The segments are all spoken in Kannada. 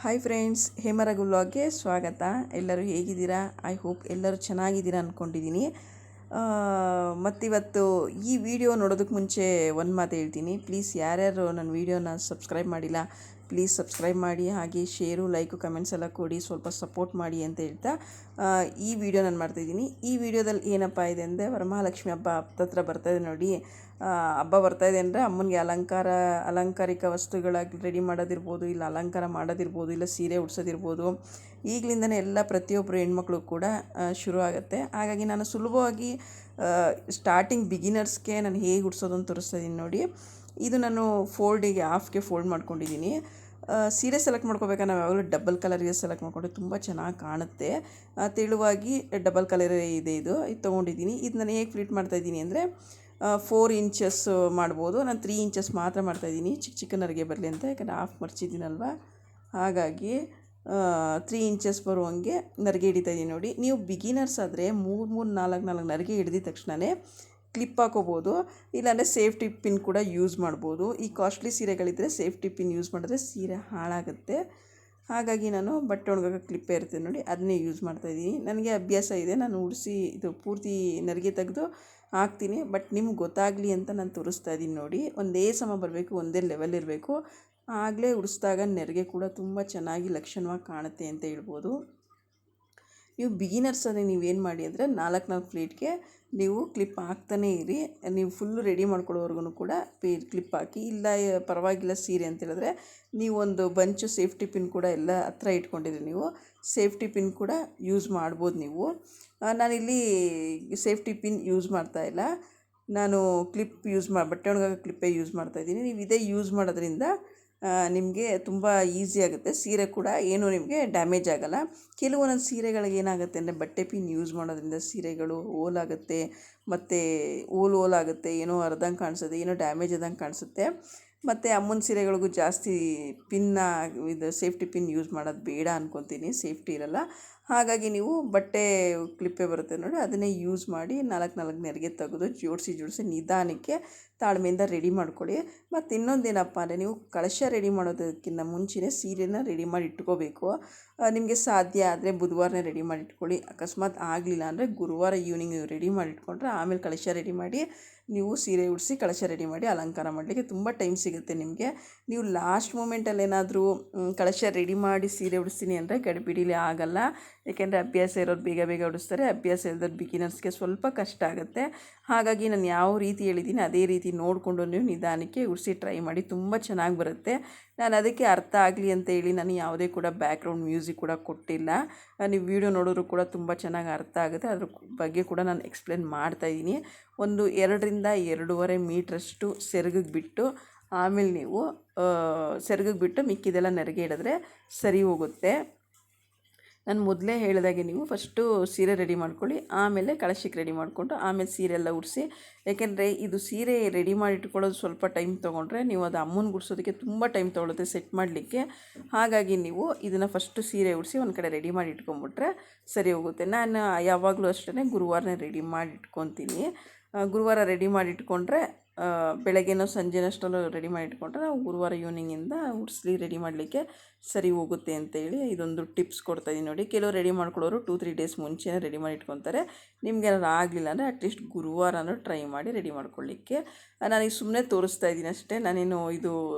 ಹಾಯ್ ಫ್ರೆಂಡ್ಸ್, ಹೇಮರಗು ವ್ಲಾಗ್ಗೆ ಸ್ವಾಗತ. ಎಲ್ಲರೂ ಹೇಗಿದ್ದೀರಾ? ಐ ಹೋಪ್ ಎಲ್ಲರೂ ಚೆನ್ನಾಗಿದ್ದೀರಾ ಅಂದ್ಕೊಂಡಿದ್ದೀನಿ. ಮತ್ತಿವತ್ತು ಈ ವಿಡಿಯೋ ನೋಡೋದಕ್ಕೆ ಮುಂಚೆ ಒಂದು ಮಾತು ಹೇಳ್ತೀನಿ. ಪ್ಲೀಸ್ ಯಾರ್ಯಾರು ನನ್ನ ವೀಡಿಯೋನ ಸಬ್ಸ್ಕ್ರೈಬ್ ಮಾಡಿಲ್ಲ, ಪ್ಲೀಸ್ ಸಬ್ಸ್ಕ್ರೈಬ್ ಮಾಡಿ, ಹಾಗೆ ಶೇರು, ಲೈಕು, ಕಮೆಂಟ್ಸ್ ಎಲ್ಲ ಕೊಡಿ, ಸ್ವಲ್ಪ ಸಪೋರ್ಟ್ ಮಾಡಿ ಅಂತ ಹೇಳ್ತಾ ಈ ವಿಡಿಯೋ ನಾನು ಮಾಡ್ತಾಯಿದ್ದೀನಿ. ಈ ವಿಡಿಯೋದಲ್ಲಿ ಏನಪ್ಪ ಇದೆ ಅಂದರೆ, ವರಮಹಾಲಕ್ಷ್ಮಿ ಹಬ್ಬ ಹತ್ತತ್ರ ಬರ್ತಾಯಿದೆ ನೋಡಿ. ಹಬ್ಬ ಬರ್ತಾಯಿದೆ ಅಂದರೆ ಅಮ್ಮನಿಗೆ ಅಲಂಕಾರಿಕ ವಸ್ತುಗಳಾಗಿ ರೆಡಿ ಮಾಡೋದಿರ್ಬೋದು, ಇಲ್ಲ ಅಲಂಕಾರ ಮಾಡೋದಿರ್ಬೋದು, ಇಲ್ಲ ಸೀರೆ ಉಡ್ಸೋದಿರ್ಬೋದು. ಈಗಲಿಂದನೇ ಎಲ್ಲ ಪ್ರತಿಯೊಬ್ಬರು ಹೆಣ್ಮಕ್ಳು ಕೂಡ ಶುರು ಆಗುತ್ತೆ. ಹಾಗಾಗಿ ನಾನು ಸುಲಭವಾಗಿ ಸ್ಟಾರ್ಟಿಂಗ್ ಬಿಗಿನರ್ಸ್ಗೆ ನಾನು ಹೇಗೆ ಉಡ್ಸೋದು ಅಂತ ತೋರಿಸ್ತಾಯಿದ್ದೀನಿ ನೋಡಿ. ಇದು ನಾನು ಹಾಫ್ಗೆ ಫೋಲ್ಡ್ ಮಾಡ್ಕೊಂಡಿದ್ದೀನಿ. ಸೀರೆ ಸೆಲೆಕ್ಟ್ ಮಾಡ್ಕೋಬೇಕಾದ್ರೆ ನಾವು ಯಾವಾಗಲೂ ಡಬಲ್ ಕಲರ್ಗೆ ಸೆಲೆಕ್ಟ್ ಮಾಡಿಕೊಂಡ್ರೆ ತುಂಬ ಚೆನ್ನಾಗಿ ಕಾಣುತ್ತೆ. ತೆಳುವಾಗಿ ಡಬಲ್ ಕಲರ್ ಇದು ತೊಗೊಂಡಿದ್ದೀನಿ. ಇದು ನಾನು ಹೇಗೆ ಫ್ಲಿಟ್ ಮಾಡ್ತಾಯಿದ್ದೀನಿ ಅಂದರೆ 4 ಇಂಚಸ್ ಮಾಡ್ಬೋದು. ನಾನು 3 ಇಂಚಸ್ ಮಾತ್ರ ಮಾಡ್ತಾಯಿದ್ದೀನಿ, ಚಿಕ್ಕ ನರಿಗೆ ಬರಲಿ ಅಂತ. ಯಾಕಂದರೆ ಹಾಫ್ ಮರ್ಚಿದ್ದೀನಲ್ವ, ಹಾಗಾಗಿ 3 ಇಂಚಸ್ ಬರುವಂಗೆ ನರಿಗೆ ಹಿಡಿತಾಯಿದ್ದೀನಿ ನೋಡಿ. ನೀವು ಬಿಗಿನರ್ಸ್ ಆದರೆ 3-4 ನರಿಗೆ ಹಿಡಿದ ತಕ್ಷಣವೇ ಕ್ಲಿಪ್ ಹಾಕೋಬೋದು, ಇಲ್ಲಾಂದರೆ ಸೇಫ್ಟಿ ಪಿನ್ ಕೂಡ ಯೂಸ್ ಮಾಡ್ಬೋದು. ಈ ಕಾಸ್ಟ್ಲಿ ಸೀರೆಗಳಿದ್ದರೆ ಸೇಫ್ಟಿ ಪಿನ್ ಯೂಸ್ ಮಾಡಿದ್ರೆ ಸೀರೆ ಹಾಳಾಗುತ್ತೆ. ಹಾಗಾಗಿ ನಾನು ಬಟ್ಟೆ ಒಣಗಾಕ ಕ್ಲಿಪ್ಪೇ ಇರ್ತದೆ ನೋಡಿ, ಅದನ್ನೇ ಯೂಸ್ ಮಾಡ್ತಾಯಿದ್ದೀನಿ. ನನಗೆ ಅಭ್ಯಾಸ ಇದೆ, ನಾನು ಉಡಿಸಿ ಇದು ಪೂರ್ತಿ ನರಿಗೆ ತೆಗೆದು ಹಾಕ್ತೀನಿ. ಬಟ್ ನಿಮ್ಗೆ ಗೊತ್ತಾಗಲಿ ಅಂತ ನಾನು ತೋರಿಸ್ತಾ ಇದ್ದೀನಿ ನೋಡಿ. ಒಂದೇ ಸಮ ಬರಬೇಕು, ಒಂದೇ ಲೆವೆಲ್ ಇರಬೇಕು, ಆಗಲೇ ಉಡಿಸಿದಾಗ ನೆರಿಗೆ ಕೂಡ ತುಂಬ ಚೆನ್ನಾಗಿ ಲಕ್ಷಣವಾಗಿ ಕಾಣುತ್ತೆ ಅಂತ ಹೇಳ್ಬೋದು. ನೀವು ಬಿಗಿನರ್ಸ್ ಅಂದರೆ ನೀವೇನು ಮಾಡಿ ಅಂದರೆ 4 ಫ್ಲೀಟ್ಗೆ ನೀವು ಕ್ಲಿಪ್ ಹಾಕ್ತಾನೇ ಇರಿ. ನೀವು ಫುಲ್ಲು ರೆಡಿ ಮಾಡ್ಕೊಳ್ಳೋವರೆಗೂ ಕೂಡ ಕ್ಲಿಪ್ ಹಾಕಿ. ಇಲ್ಲ ಪರವಾಗಿಲ್ಲ ಸೀರೆ ಅಂತ ಹೇಳಿದ್ರೆ ನೀವು ಒಂದು ಬಂಚು ಸೇಫ್ಟಿ ಪಿನ್ ಕೂಡ ಎಲ್ಲ ಹತ್ರ ಇಟ್ಕೊಂಡಿರಿ. ನೀವು ಸೇಫ್ಟಿ ಪಿನ್ ಕೂಡ ಯೂಸ್ ಮಾಡ್ಬೋದು ನೀವು. ನಾನಿಲ್ಲಿ ಸೇಫ್ಟಿ ಪಿನ್ ಯೂಸ್ ಮಾಡ್ತಾಯಿಲ್ಲ, ನಾನು ಕ್ಲಿಪ್ ಬಟ್ಟೆ ಒಣಗಾಕ ಕ್ಲಿಪ್ಪೇ ಯೂಸ್ ಮಾಡ್ತಾಯಿದ್ದೀನಿ. ನೀವು ಇದೇ ಯೂಸ್ ಮಾಡೋದ್ರಿಂದ ನಿಮಗೆ ತುಂಬ ಈಸಿ ಆಗುತ್ತೆ. ಸೀರೆ ಕೂಡ ಏನೂ ನಿಮಗೆ ಡ್ಯಾಮೇಜ್ ಆಗೋಲ್ಲ. ಕೆಲವೊಂದೊಂದು ಸೀರೆಗಳಿಗೆ ಏನಾಗುತ್ತೆ ಅಂದರೆ ಬಟ್ಟೆ ಪಿನ್ ಯೂಸ್ ಮಾಡೋದ್ರಿಂದ ಸೀರೆಗಳು ಹೋಲಾಗುತ್ತೆ, ಮತ್ತು ಹೋಲಾಗುತ್ತೆ, ಏನೋ ಅರ್ಧಂಗೆ ಕಾಣಿಸುತ್ತೆ, ಏನೋ ಡ್ಯಾಮೇಜ್ ಆದಂಗೆ ಕಾಣಿಸುತ್ತೆ. ಮತ್ತು ಅಮ್ಮನ ಸೀರೆಗಳಿಗೂ ಜಾಸ್ತಿ ಇದು ಸೇಫ್ಟಿ ಪಿನ್ ಯೂಸ್ ಮಾಡೋದು ಬೇಡ ಅಂದ್ಕೊತೀನಿ, ಸೇಫ್ಟಿ ಇರಲ್ಲ. ಹಾಗಾಗಿ ನೀವು ಬಟ್ಟೆ ಕ್ಲಿಪ್ಪೇ ಬರುತ್ತೆ ನೋಡಿ, ಅದನ್ನೇ ಯೂಸ್ ಮಾಡಿ 4 ನೆರಿಗೆ ತೆಗೆದು ಜೋಡಿಸಿ ನಿಧಾನಕ್ಕೆ ತಾಳ್ಮೆಯಿಂದ ರೆಡಿ ಮಾಡ್ಕೊಳ್ಳಿ. ಮತ್ತು ಇನ್ನೊಂದೇನಪ್ಪ ಅಂದರೆ, ನೀವು ಕಳಶ ರೆಡಿ ಮಾಡೋದಕ್ಕಿಂತ ಮುಂಚೆನೇ ಸೀರೆನ ರೆಡಿ ಮಾಡಿ ಇಟ್ಕೋಬೇಕು. ನಿಮಗೆ ಸಾಧ್ಯ ಆದರೆ ಬುಧವಾರನೇ ರೆಡಿ ಮಾಡಿ ಇಟ್ಕೊಳ್ಳಿ. ಅಕಸ್ಮಾತ್ ಆಗಲಿಲ್ಲ ಅಂದರೆ ಗುರುವಾರ ಈವ್ನಿಂಗ್ ನೀವು ರೆಡಿ ಮಾಡಿ ಇಟ್ಕೊಂಡ್ರೆ ಆಮೇಲೆ ಕಳಶ ರೆಡಿ ಮಾಡಿ ನೀವು ಸೀರೆ ಉಡಿಸಿ ಕಳಶ ರೆಡಿ ಮಾಡಿ ಅಲಂಕಾರ ಮಾಡಲಿಕ್ಕೆ ತುಂಬ ಟೈಮ್ ಸಿಗುತ್ತೆ ನಿಮಗೆ. ನೀವು ಲಾಸ್ಟ್ ಮೂಮೆಂಟಲ್ಲಿ ಏನಾದರೂ ಕಳಶ ರೆಡಿ ಮಾಡಿ ಸೀರೆ ಉಡಿಸ್ತೀನಿ ಅಂದರೆ ಗಡಿಬಿಡಿಲಿ ಆಗಲ್ಲ. ಏಕೆಂದರೆ ಅಭ್ಯಾಸ ಇರೋರು ಬೇಗ ಉಡಿಸ್ತಾರೆ, ಅಭ್ಯಾಸ ಇರೋದು ಬಿಗಿನರ್ಸ್ಗೆ ಸ್ವಲ್ಪ ಕಷ್ಟ ಆಗುತ್ತೆ. ಹಾಗಾಗಿ ನಾನು ಯಾವ ರೀತಿ ಹೇಳಿದ್ದೀನಿ ಅದೇ ರೀತಿ ನೋಡಿಕೊಂಡು ನೀವು ನಿಧಾನಕ್ಕೆ ಉಡಿಸಿ ಟ್ರೈ ಮಾಡಿ, ತುಂಬ ಚೆನ್ನಾಗಿ ಬರುತ್ತೆ. ನಾನು ಅದಕ್ಕೆ ಅರ್ಥ ಆಗಲಿ ಅಂತ ಹೇಳಿ ನಾನು ಯಾವುದೇ ಕೂಡ ಬ್ಯಾಕ್ಗ್ರೌಂಡ್ ಮ್ಯೂಸಿಕ್ ಕೂಡ ಕೊಟ್ಟಿಲ್ಲ. ನೀವು ವಿಡಿಯೋ ನೋಡಿದ್ರು ಕೂಡ ತುಂಬ ಚೆನ್ನಾಗಿ ಅರ್ಥ ಆಗುತ್ತೆ. ಅದ್ರ ಬಗ್ಗೆ ಕೂಡ ನಾನು ಎಕ್ಸ್ಪ್ಲೇನ್ ಮಾಡ್ತಾಯಿದ್ದೀನಿ. ಒಂದು 2ರಿಂದ 2.5 ಮೀಟ್ರಷ್ಟು ಸೆರಗಿಗೆ ಬಿಟ್ಟು ಆಮೇಲೆ ನೀವು ಮಿಕ್ಕಿದೆಲ್ಲ ನೆರಿಗೆ ಹಿಡಿದ್ರೆ ಸರಿ ಹೋಗುತ್ತೆ. ನಾನು ಮೊದಲೇ ಹೇಳಿದಾಗೆ ನೀವು ಫಸ್ಟು ಸೀರೆ ರೆಡಿ ಮಾಡ್ಕೊಳ್ಳಿ, ಆಮೇಲೆ ಕಳಶಕ್ಕೆ ರೆಡಿ ಮಾಡಿಕೊಂಡು ಆಮೇಲೆ ಸೀರೆ ಎಲ್ಲ ಉಡಿಸಿ. ಯಾಕೆಂದರೆ ಇದು ಸೀರೆ ರೆಡಿ ಮಾಡಿ ಇಟ್ಕೊಳ್ಳೋದು ಸ್ವಲ್ಪ ಟೈಮ್ ತೊಗೊಂಡ್ರೆ ನೀವು ಅದು ಅಮ್ಮನ ಗುಡಿಸೋದಕ್ಕೆ ತುಂಬ ಟೈಮ್ ತೊಗೊಳುತ್ತೆ ಸೆಟ್ ಮಾಡಲಿಕ್ಕೆ. ಹಾಗಾಗಿ ನೀವು ಇದನ್ನು ಫಸ್ಟು ಸೀರೆ ಉಡಿಸಿ ಒಂದು ಕಡೆ ರೆಡಿ ಮಾಡಿ ಇಟ್ಕೊಂಬಿಟ್ರೆ ಸರಿ ಹೋಗುತ್ತೆ. ನಾನು ಯಾವಾಗಲೂ ಅಷ್ಟೇ ಗುರುವಾರನೇ ರೆಡಿ ಮಾಡಿ ಇಟ್ಕೊತೀನಿ. ಗುರುವಾರ ರೆಡಿ ಮಾಡಿ ಇಟ್ಕೊಂಡ್ರೆ ಬೆಳಗ್ಗೆನೋ ಸಂಜೆನೋ ಅಷ್ಟರಲ್ಲೂ ರೆಡಿ ಮಾಡಿ ಇಟ್ಕೊಂಡ್ರೆ ನಾವು ಗುರುವಾರ ಈವ್ನಿಂಗಿಂದ ರೆಡಿ ಮಾಡಲಿಕ್ಕೆ ಸರಿ ಹೋಗುತ್ತೆ ಅಂತೇಳಿ ಇದೊಂದು ಟಿಪ್ಸ್ ಕೊಡ್ತಾಯಿದ್ದೀನಿ ನೋಡಿ. ಕೆಲವರು ರೆಡಿ ಮಾಡ್ಕೊಳ್ಳೋರು 2-3 ಡೇಸ್ ಮುಂಚೆನೇ ರೆಡಿ ಮಾಡಿ ಇಟ್ಕೊತಾರೆ. ನಿಮ್ಗೆ ಏನಾದ್ರು ಆಗಲಿಲ್ಲ ಅಂದರೆ ಅಟ್ಲೀಸ್ಟ್ ಗುರುವಾರನೂ ಟ್ರೈ ಮಾಡಿ ರೆಡಿ ಮಾಡ್ಕೊಳ್ಳಿಕ್ಕೆ. ನಾನೀಗ ಸುಮ್ಮನೆ ತೋರಿಸ್ತಾ ಇದ್ದೀನಿ ಅಷ್ಟೇ, ನಾನೇನು ಇದು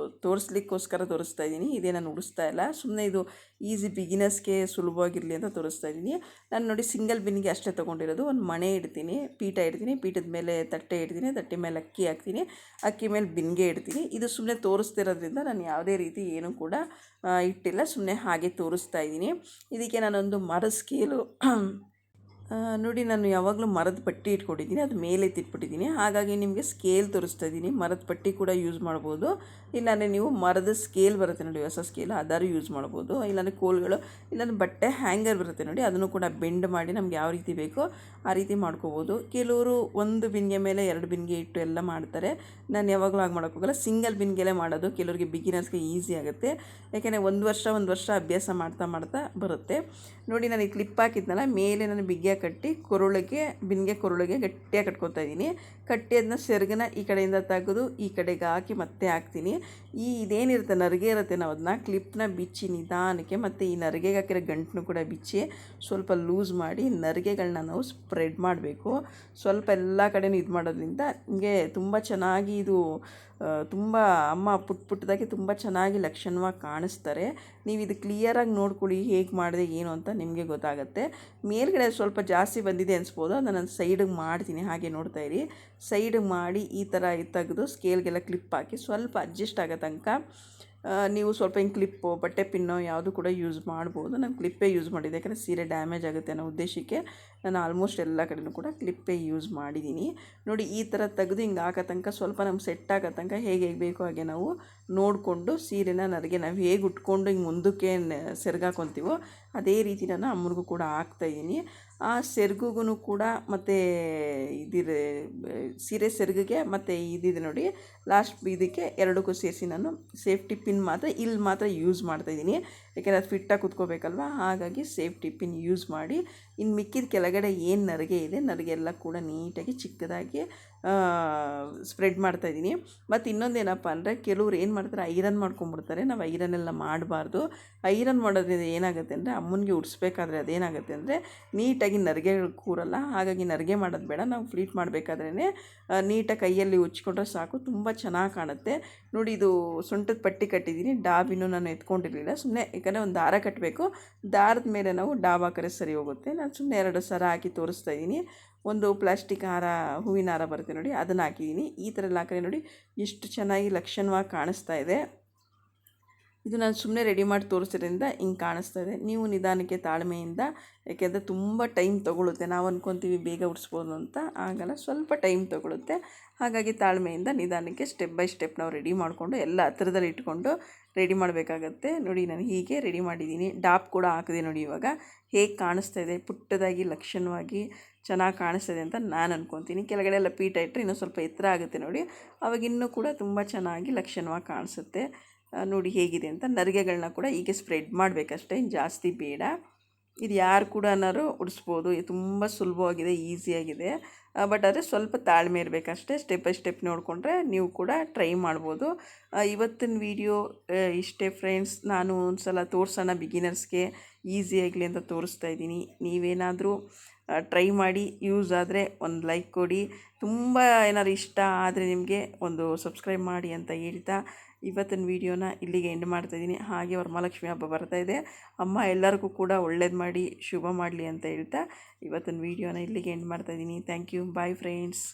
ತೋರಿಸ್ಲಿಕ್ಕೋಸ್ಕರ ತೋರಿಸ್ತಾ ಇದ್ದೀನಿ, ಇದೇ ನಾನು ಉಡಿಸ್ತಾ ಇಲ್ಲ. ಸುಮ್ಮನೆ ಇದು ಈಸಿ ಬಿಗಿನರ್ಸ್ಗೆ ಸುಲಭವಾಗಿರಲಿ ಅಂತ ತೋರಿಸ್ತಾ ಇದ್ದೀನಿ. ನಾನು ನೋಡಿ ಸಿಂಗಲ್ ಬಿನ್ಗೆ ಅಷ್ಟೇ ತೊಗೊಂಡಿರೋದು. ಒಂದು ಮಣೆ ಇಡ್ತೀನಿ, ಪೀಠ ಇಡ್ತೀನಿ, ಪೀಠದ ಮೇಲೆ ತಟ್ಟೆ ಇಡ್ತೀನಿ, ತಟ್ಟೆ ಮೇಲೆ ಅಕ್ಕಿ ಹಾಕ್ತೀನಿ, ಅಕ್ಕಿ ಮೇಲೆ ಬಿನ್ಗೆ ಇಡ್ತೀನಿ. ಇದು ಸುಮ್ಮನೆ ತೋರಿಸ್ತಿರೋದ್ರಿಂದ ನಾನು ಯಾವುದೇ ರೀತಿ ಏನೂ ಕೂಡ ಇಟ್ಟಿಲ್ಲ, ಸುಮ್ಮನೆ ಹಾಗೆ ತೋರಿಸ್ತಾ ಇದ್ದೀನಿ. ಇದಕ್ಕೆ ನಾನೊಂದು ಮರದ ಸ್ಕೇಲು ನೋಡಿ, ನಾನು ಯಾವಾಗಲೂ ಮರದ ಪಟ್ಟಿ ಇಟ್ಕೊಂಡಿದ್ದೀನಿ, ಅದು ಮೇಲೆ ಎತ್ತಿಟ್ಬಿಟ್ಟಿದ್ದೀನಿ. ಹಾಗಾಗಿ ನಿಮಗೆ ಸ್ಕೇಲ್ ತೋರಿಸ್ತಾ ಇದ್ದೀನಿ. ಮರದ ಪಟ್ಟಿ ಕೂಡ ಯೂಸ್ ಮಾಡ್ಬೋದು, ಇಲ್ಲಾಂದರೆ ನೀವು ಮರದ ಸ್ಕೇಲ್ ಬರುತ್ತೆ ನೋಡಿ, ಹೊಸ ಸ್ಕೇಲ್, ಅದಾರು ಯೂಸ್ ಮಾಡ್ಬೋದು. ಇಲ್ಲಾಂದರೆ ಕೋಲ್ಗಳು, ಇಲ್ಲಾಂದರೆ ಬಟ್ಟೆ ಹ್ಯಾಂಗರ್ ಬರುತ್ತೆ ನೋಡಿ, ಅದನ್ನು ಕೂಡ ಬೆಂಡ್ ಮಾಡಿ ನಮ್ಗೆ ಯಾವ ರೀತಿ ಬೇಕೋ ಆ ರೀತಿ ಮಾಡ್ಕೋಬೋದು. ಕೆಲವರು 1 ಬಿನ್ಗೆ ಮೇಲೆ 2 ಬಿನ್ಗೆ ಇಟ್ಟು ಎಲ್ಲ ಮಾಡ್ತಾರೆ. ನಾನು ಯಾವಾಗಲೂ ಹಾಗೆ ಮಾಡೋಕ್ಕೋಗಲ್ಲ, ಸಿಂಗಲ್ ಬಿನ್ಗೆಲೆ ಮಾಡೋದು ಕೆಲವರಿಗೆ ಬಿಗಿನರ್ಸ್ಗೆ ಈಸಿ ಆಗುತ್ತೆ. ಯಾಕೆಂದರೆ ಒಂದು ವರ್ಷ ಅಭ್ಯಾಸ ಮಾಡ್ತಾ ಬರುತ್ತೆ ನೋಡಿ. ನಾನು ಈ ಕ್ಲಿಪ್ ಹಾಕಿದ್ನಲ್ಲ, ಮೇಲೆ ನಾನು ಬಿಗಿ ಗಟ್ಟಿಯಾಗಿ ಕಟ್ಟಿ ಬಿನ್ಗೆ ಕೊರಳಿಗೆ ಗಟ್ಟಿಯಾಗಿ ಕಟ್ಕೊತಾ ಇದ್ದೀನಿ. ಕಟ್ಟಿ ಅದನ್ನ ಸೆರಗನ್ನ ಈ ಕಡೆಯಿಂದ ತೆಗೆದು ಈ ಕಡೆಗೆ ಹಾಕಿ ಮತ್ತೆ ಹಾಕ್ತೀನಿ. ಇದೇನಿರುತ್ತೆ ನರಿಗೆ ಇರುತ್ತೆ, ನಾವು ಅದನ್ನ ಕ್ಲಿಪ್ನ ಬಿಚ್ಚಿ ನಿಧಾನಕ್ಕೆ ಮತ್ತು ಈ ನರಿಗೆಗೆ ಹಾಕಿರೋ ಗಂಟನ್ನು ಕೂಡ ಬಿಚ್ಚಿ ಸ್ವಲ್ಪ ಲೂಸ್ ಮಾಡಿ ನರಿಗೆಗಳನ್ನ ನಾವು ಸ್ಪ್ರೆಡ್ ಮಾಡಬೇಕು. ಸ್ವಲ್ಪ ಎಲ್ಲ ಕಡೆಯೂ ಇದು ಮಾಡೋದ್ರಿಂದ ನಿಮಗೆ ತುಂಬ ಚೆನ್ನಾಗಿ ಇದು ತುಂಬ ಅಮ್ಮ ಪುಟ್ಟದಾಗಿ ತುಂಬ ಚೆನ್ನಾಗಿ ಲಕ್ಷಣವಾಗಿ ಕಾಣಿಸ್ತಾರೆ. ನೀವು ಇದು ಕ್ಲಿಯರಾಗಿ ನೋಡ್ಕೊಳ್ಳಿ ಹೇಗೆ ಮಾಡಿದೆ ಏನು ಅಂತ ನಿಮಗೆ ಗೊತ್ತಾಗುತ್ತೆ. ಮೇಲ್ಗಡೆ ಸ್ವಲ್ಪ ಜಾಸ್ತಿ ಬಂದಿದೆ ಅನಿಸ್ಬೋದು, ಅದನ್ನು ನಾನು ಸೈಡಿಗೆ ಮಾಡ್ತೀನಿ. ಹಾಗೆ ನೋಡ್ತಾ ಇರಿ, ಸೈಡಿಗೆ ಮಾಡಿ ಈ ಥರ ತೆಗೆದು ಸ್ಕೇಲ್ಗೆಲ್ಲ ಕ್ಲಿಪ್ ಹಾಕಿ ಸ್ವಲ್ಪ ಅಡ್ಜಸ್ಟ್ ಆಗೋ ತನಕ ನೀವು ಸ್ವಲ್ಪ ಹಿಂಗೆ ಕ್ಲಿಪ್ಪು ಬಟ್ಟೆ ಪಿನ್ನೋ ಯಾವುದು ಕೂಡ ಯೂಸ್ ಮಾಡ್ಬೋದು. ನಾನು ಕ್ಲಿಪ್ಪೇ ಯೂಸ್ ಮಾಡಿದ್ದೆ, ಯಾಕಂದರೆ ಸೀರೆ ಡ್ಯಾಮೇಜ್ ಆಗುತ್ತೆ ಅನ್ನೋ ಉದ್ದೇಶಕ್ಕೆ ನಾನು ಆಲ್ಮೋಸ್ಟ್ ಎಲ್ಲ ಕಡೆಯೂ ಕೂಡ ಕ್ಲಿಪ್ಪೇ ಯೂಸ್ ಮಾಡಿದ್ದೀನಿ. ನೋಡಿ ಈ ಥರ ತೆಗೆದು ಹಿಂಗೆ ಹಾಕೋ ತನಕ ಸ್ವಲ್ಪ ನಮ್ಗೆ ಸೆಟ್ ಆಗೋ ತನಕ ಹೇಗೆ ಬೇಕೋ ಹಾಗೆ ನಾವು ನೋಡಿಕೊಂಡು ಸೀರೆನ ನರಿಗೆ ನಾವು ಹೇಗೆ ಉಟ್ಕೊಂಡು ಹಿಂಗೆ ಮುಂದಕ್ಕೆ ಸೆರ್ಗಾಕೊತೀವೋ ಅದೇ ರೀತಿ ನಾನು ಅಮ್ಮನಿಗೂ ಕೂಡ ಹಾಕ್ತಾಯಿದ್ದೀನಿ. ಆ ಸೆರಗುಗೂ ಕೂಡ ಮತ್ತು ಇದಿದೆ ಸೀರೆ ಸೆರಗಿಗೆ ಮತ್ತು ಇದಿದೆ ನೋಡಿ ಲಾಸ್ಟ್ ಇದಕ್ಕೆ ಎರಡಕ್ಕೂ ಸೇರಿಸಿ ನಾನು ಸೇಫ್ಟಿ ಪಿನ್ ಮಾತ್ರ ಯೂಸ್ ಮಾಡ್ತಾಯಿದ್ದೀನಿ. ಯಾಕೆಂದರೆ ಅದು ಫಿಟ್ಟಾಗಿ ಕುತ್ಕೋಬೇಕಲ್ವ, ಹಾಗಾಗಿ ಸೇಫ್ಟಿ ಪಿನ್ ಯೂಸ್ ಮಾಡಿ ಇನ್ನು ಮಿಕ್ಕಿದ ಕೆಳಗಡೆ ಏನು ನರಿಗೆ ಇದೆ ನರಿಗೆ ಎಲ್ಲ ಕೂಡ ನೀಟಾಗಿ ಚಿಕ್ಕದಾಗಿ ಸ್ಪ್ರೆಡ್ ಮಾಡ್ತಾಯಿದ್ದೀನಿ. ಮತ್ತು ಇನ್ನೊಂದೇನಪ್ಪ ಅಂದರೆ ಕೆಲವ್ರು ಏನು ಮಾಡ್ತಾರೆ, ಐರನ್ ಮಾಡ್ಕೊಂಬಿಡ್ತಾರೆ. ನಾವು ಐರನ್ನೆಲ್ಲ ಮಾಡಬಾರ್ದು. ಐರನ್ ಮಾಡೋದ್ರಿಂದ ಏನಾಗುತ್ತೆ ಅಂದರೆ ಅಮ್ಮನಿಗೆ ಉಡಿಸ್ಬೇಕಾದ್ರೆ ಅದೇನಾಗುತ್ತೆ ಅಂದರೆ ನೀಟಾಗಿ ನರಿಗೆಗಳು ಕೂರಲ್ಲ. ಹಾಗಾಗಿ ನರಿಗೆ ಮಾಡೋದು ಬೇಡ, ನಾವು ಫ್ಲೀಟ್ ಮಾಡಬೇಕಾದ್ರೇ ನೀಟಾಗಿ ಕೈಯಲ್ಲಿ ಉಚ್ಕೊಂಡ್ರೆ ಸಾಕು, ತುಂಬ ಚೆನ್ನಾಗಿ ಕಾಣುತ್ತೆ. ನೋಡಿ ಇದು ಸೊಂಟದ ಪಟ್ಟಿ ಕಟ್ಟಿದ್ದೀನಿ, ಡಾಬಿನೂ ನಾನು ಎತ್ಕೊಂಡಿರಲಿಲ್ಲ ಸುಮ್ಮನೆ, ಯಾಕಂದರೆ ಒಂದು ದಾರ ಕಟ್ಟಬೇಕು, ದಾರದ ಮೇಲೆ ನಾವು ಡಾಬ್ ಹಾಕಿದ್ರೆ ಸರಿ ಹೋಗುತ್ತೆ. ನಾನು ಸುಮ್ಮನೆ 2 ಸರ ಹಾಕಿ ತೋರಿಸ್ತಾ ಇದ್ದೀನಿ. ಒಂದು ಪ್ಲಾಸ್ಟಿಕ್ ಹಾರ, ಹೂವಿನ ಹಾರ ಬರುತ್ತೆ ನೋಡಿ, ಅದನ್ನು ಹಾಕಿದ್ದೀನಿ. ಈ ಥರ ಎಲ್ಲ ಹಾಕಿದ್ರೆ ನೋಡಿ ಎಷ್ಟು ಚೆನ್ನಾಗಿ ಲಕ್ಷಣವಾಗಿ ಕಾಣಿಸ್ತಾ ಇದೆ. ಇದು ನಾನು ಸುಮ್ಮನೆ ರೆಡಿ ಮಾಡಿ ತೋರಿಸೋದ್ರಿಂದ ಹಿಂಗೆ ಕಾಣಿಸ್ತಾ ಇದೆ. ನೀವು ನಿಧಾನಕ್ಕೆ ತಾಳ್ಮೆಯಿಂದ, ಯಾಕೆಂದರೆ ತುಂಬ ಟೈಮ್ ತೊಗೊಳುತ್ತೆ. ನಾವು ಅಂದ್ಕೊತೀವಿ ಬೇಗ ಉಡಿಸ್ಬೋದು ಅಂತ, ಆಗಲ್ಲ, ಸ್ವಲ್ಪ ಟೈಮ್ ತೊಗೊಳುತ್ತೆ. ಹಾಗಾಗಿ ತಾಳ್ಮೆಯಿಂದ ನಿಧಾನಕ್ಕೆ ಸ್ಟೆಪ್ ಬೈ ಸ್ಟೆಪ್ ನಾವು ರೆಡಿ ಮಾಡಿಕೊಂಡು ಎಲ್ಲ ಹತ್ರದಲ್ಲಿ ಇಟ್ಕೊಂಡು ರೆಡಿ ಮಾಡಬೇಕಾಗತ್ತೆ. ನೋಡಿ ನಾನು ಹೀಗೆ ರೆಡಿ ಮಾಡಿದ್ದೀನಿ. ಡಾಪ್ ಕೂಡ ಹಾಕಿದೆ ನೋಡಿ. ಇವಾಗ ಹೇಗೆ ಕಾಣಿಸ್ತಾ ಇದೆ, ಪುಟ್ಟದಾಗಿ ಲಕ್ಷಣವಾಗಿ ಚೆನ್ನಾಗಿ ಕಾಣಿಸ್ತಿದೆ ಅಂತ ನಾನು ಅಂದ್ಕೊತೀನಿ. ಕೆಳಗಡೆ ಎಲ್ಲ ಪೀಠ ಇಟ್ಟರೆ ಇನ್ನೂ ಸ್ವಲ್ಪ ಎತ್ತರ ಆಗುತ್ತೆ ನೋಡಿ, ಅವಾಗ ಇನ್ನೂ ಕೂಡ ತುಂಬ ಚೆನ್ನಾಗಿ ಲಕ್ಷಣವಾಗಿ ಕಾಣಿಸುತ್ತೆ. ನೋಡಿ ಹೇಗಿದೆ ಅಂತ. ನರಿಗೆಗಳನ್ನ ಕೂಡ ಹೀಗೆ ಸ್ಪ್ರೆಡ್ ಮಾಡಬೇಕಷ್ಟೇ, ಜಾಸ್ತಿ ಬೇಡ. ಇದು ಯಾರು ಕೂಡ ಉಡಿಸ್ಬೋದು, ತುಂಬ ಸುಲಭವಾಗಿದೆ, ಈಸಿಯಾಗಿದೆ. ಬಟ್ ಆದರೆ ಸ್ವಲ್ಪ ತಾಳ್ಮೆ ಇರಬೇಕಷ್ಟೇ. ಸ್ಟೆಪ್ ಬೈ ಸ್ಟೆಪ್ ನೋಡಿಕೊಂಡ್ರೆ ನೀವು ಕೂಡ ಟ್ರೈ ಮಾಡ್ಬೋದು. ಇವತ್ತಿನ ವಿಡಿಯೋ ಇಷ್ಟೇ ಫ್ರೆಂಡ್ಸ್. ನಾನು ಒಂದು ಸಲ ತೋರಿಸೋಣ ಬಿಗಿನರ್ಸ್ಗೆ ಈಸಿಯಾಗಲಿ ಅಂತ ತೋರಿಸ್ತಾ ಇದ್ದೀನಿ. ನೀವೇನಾದರೂ ಟ್ರೈ ಮಾಡಿ, ಯೂಸ್ ಆದರೆ ಒಂದು ಲೈಕ್ ಕೊಡಿ. ತುಂಬ ಏನಾದ್ರು ಇಷ್ಟ ಆದರೆ ನಿಮಗೆ ಒಂದು ಸಬ್ಸ್ಕ್ರೈಬ್ ಮಾಡಿ ಅಂತ ಹೇಳ್ತಾ ಇವತ್ತಿನ ವೀಡಿಯೋನ ಇಲ್ಲಿಗೆ ಎಂಡ್ ಮಾಡ್ತಾಯಿದ್ದೀನಿ. ಹಾಗೆ ವರಮಹಾಲಕ್ಷ್ಮಿ ಹಬ್ಬ ಬರ್ತಾಯಿದೆ. ಅಮ್ಮ ಎಲ್ಲರಿಗೂ ಕೂಡ ಒಳ್ಳೇದು ಮಾಡಿ ಶುಭ ಮಾಡಲಿ ಅಂತ ಹೇಳ್ತಾ ಇವತ್ತಿನ ವೀಡಿಯೋನ ಇಲ್ಲಿಗೆ ಎಂಡ್ ಮಾಡ್ತಾಯಿದ್ದೀನಿ. Thank you. Bye friends.